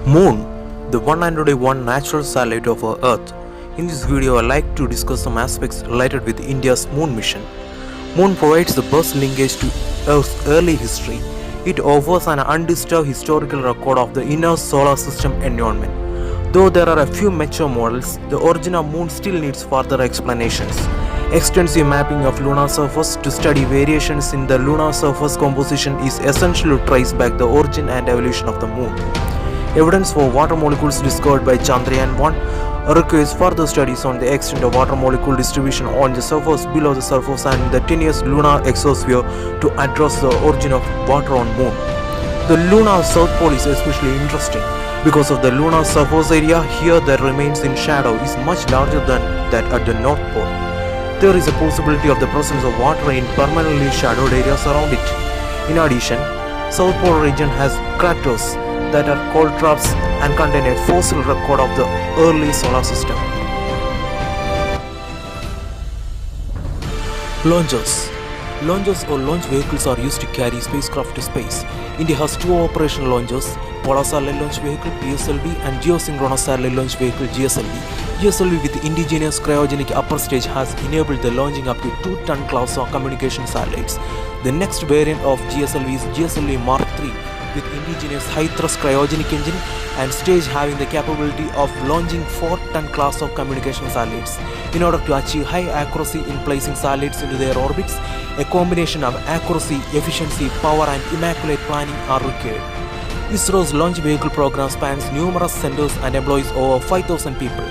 Moon, the one and only one natural satellite of our Earth. In this video, I'd like to discuss some aspects related with India's Moon mission. Moon provides the best linkage to Earth's early history. It offers an undisturbed historical record of the inner solar system environment. Though there are a few mature models, the origin of Moon still needs further explanations. Extensive mapping of lunar surface to study variations in the lunar surface composition is essential to trace back the origin and evolution of the Moon. Evidence for water molecules discovered by Chandrayaan-1 requires further studies on the extent of water molecule distribution on the surface, below the surface and the tenuous lunar exosphere to address the origin of water on Moon. The lunar south pole is especially interesting because of the lunar surface area here that remains in shadow is much larger than that at the north pole. There is a possibility of the presence of water in permanently shadowed areas around it. In addition, south pole region has craters that are called troughs and contain a fossil record of the early solar system. Launchers or launch vehicles are used to carry spacecraft to space. India has two operational launchers, Polar Satellite Launch Vehicle (PSLV) and Geosynchronous Satellite Launch Vehicle (GSLV). GSLV with indigenous cryogenic upper stage has enabled the launching up to 2-ton class of communication satellites. The next variant of GSLV is GSLV Mark III with indigenous high-thrust cryogenic engine and stage having the capability of launching 4-ton class of communication satellites. In order to achieve high accuracy in placing satellites into their orbits, a combination of accuracy, efficiency, power and immaculate planning are required. ISRO's launch vehicle program spans numerous centers and employs over 5,000 people.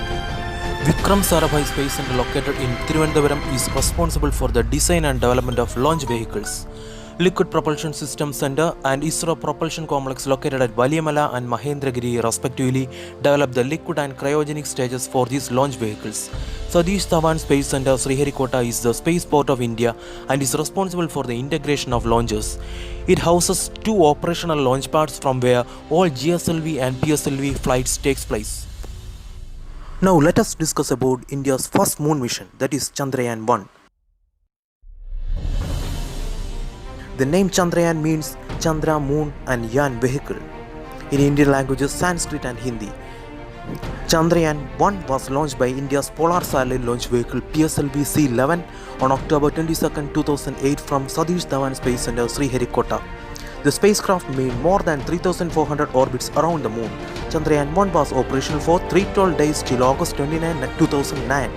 Vikram Sarabhai Space Center located in Thiruvananthapuram is responsible for the design and development of launch vehicles. Liquid Propulsion Systems Center and ISRO Propulsion Complex located at Valiamala and Mahendragiri respectively developed the liquid and cryogenic stages for these launch vehicles. Satish Dhawan Space Center, Sriharikota is the spaceport of India and is responsible for the integration of launches. It houses two operational launch pads from where all GSLV and PSLV flights takes place. Now let us discuss about India's first moon mission, that is Chandrayaan-1. The name Chandrayaan means Chandra, moon and Yaan vehicle in Indian languages Sanskrit and Hindi. Chandrayaan-1 was launched by India's Polar Satellite Launch Vehicle PSLV C-11 on October 22, 2008 from Satish Dhawan Space Center, Sriharikota. The spacecraft made more than 3,400 orbits around the moon. Chandrayaan-1 was operational for 312 days till August 29, 2009.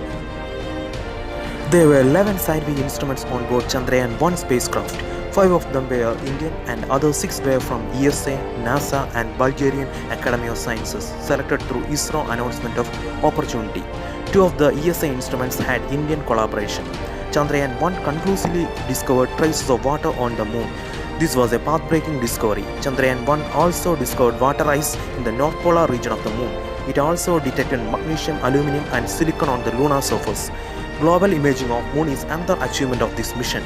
There were 11 scientific instruments on board Chandrayaan-1 spacecraft. 5 of them were Indian and other 6 were from ESA, NASA and Bulgarian Academy of Sciences, selected through ISRO announcement of opportunity. 2 of the ESA instruments had Indian collaboration. Chandrayaan-1 conclusively discovered traces of water on the moon. This was a path-breaking discovery. Chandrayaan-1 also discovered water ice in the north polar region of the moon. It also detected magnesium, aluminum and silicon on the lunar surface. Global imaging of moon is another achievement of this mission.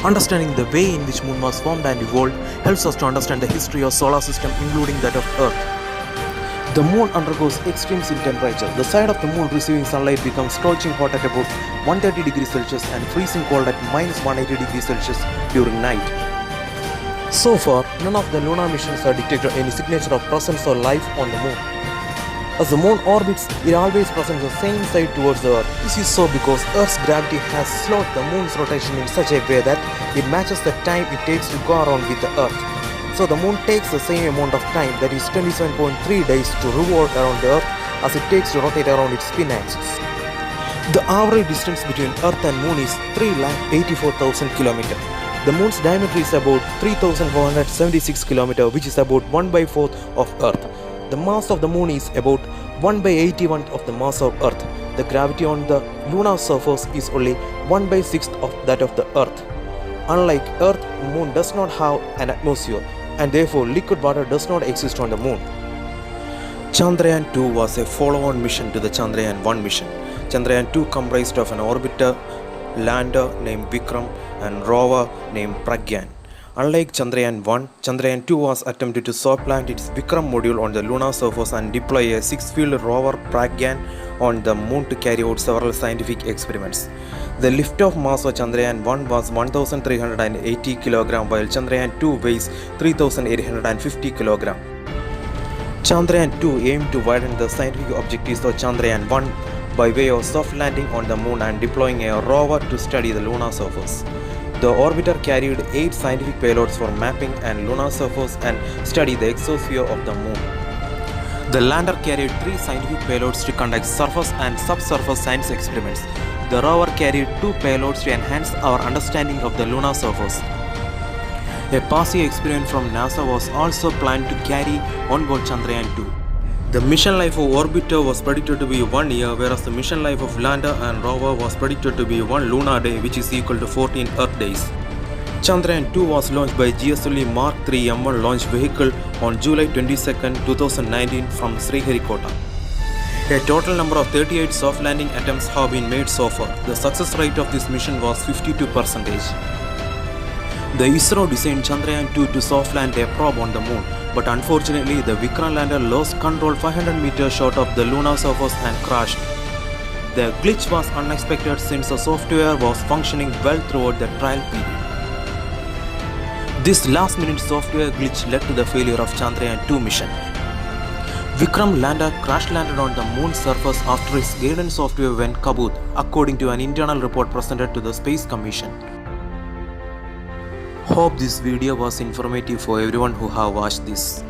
Understanding the way in which moon was formed and evolved helps us to understand the history of solar system including that of Earth. The moon undergoes extremes in temperature. The side of the moon receiving sunlight becomes scorching hot at about 130 degrees Celsius and freezing cold at minus 180 degrees Celsius during night. So far, none of the lunar missions have detected any signature of presence or life on the moon. As the moon orbits, it always presents the same side towards the Earth. This is so because Earth's gravity has slowed the moon's rotation in such a way that it matches the time it takes to go around with the Earth. So the moon takes the same amount of time, that is 27.3 days, to revolve around the Earth as it takes to rotate around its spin axis. The average distance between Earth and moon is 384,000 km. The moon's diameter is about 3,476 km, which is about 1/4 of Earth. The mass of the moon is about 1/81 of the mass of Earth. The gravity on the lunar surface is only 1/6 of that of the Earth. Unlike Earth, moon does not have an atmosphere and therefore liquid water does not exist on the moon. Chandrayaan-2 was a follow-on mission to the Chandrayaan-1 mission. Chandrayaan-2 comprised of an orbiter, lander named Vikram and rover named Pragyan. Unlike Chandrayaan-1, Chandrayaan-2 was attempted to soft plant its Vikram module on the lunar surface and deploy a 6-wheeled rover Pragyan on the moon to carry out several scientific experiments. The liftoff mass of Chandrayaan-1 was 1,380 kg while Chandrayaan-2 weighs 3,850 kg. Chandrayaan 2 aimed to widen the scientific objectives of Chandrayaan 1 by way of soft landing on the moon and deploying a rover to study the lunar surface. The orbiter carried 8 scientific payloads for mapping and lunar surface and study the exosphere of the moon. The lander carried 3 scientific payloads to conduct surface and subsurface science experiments. The rover carried 2 payloads to enhance our understanding of the lunar surface. A passive experiment from NASA was also planned to carry on board Chandrayaan 2. The mission life of orbiter was predicted to be 1 year, whereas the mission life of lander and rover was predicted to be 1 lunar day, which is equal to 14 Earth days. Chandrayaan 2 was launched by GSLV Mark 3 M1 launch vehicle on July 22, 2019 from Sriharikota. A total number of 38 soft landing attempts have been made so far. The success rate of this mission was 52%. The ISRO designed Chandrayaan 2 to soft land a probe on the moon, but unfortunately the Vikram lander lost control 500 meters short of the lunar surface and crashed. The glitch was unexpected since the software was functioning well throughout the trial period. This last-minute software glitch led to the failure of Chandrayaan 2 mission. Vikram lander crash landed on the moon's surface after its guidance software went kaput, according to an internal report presented to the Space Commission. Hope this video was informative for everyone who have watched this.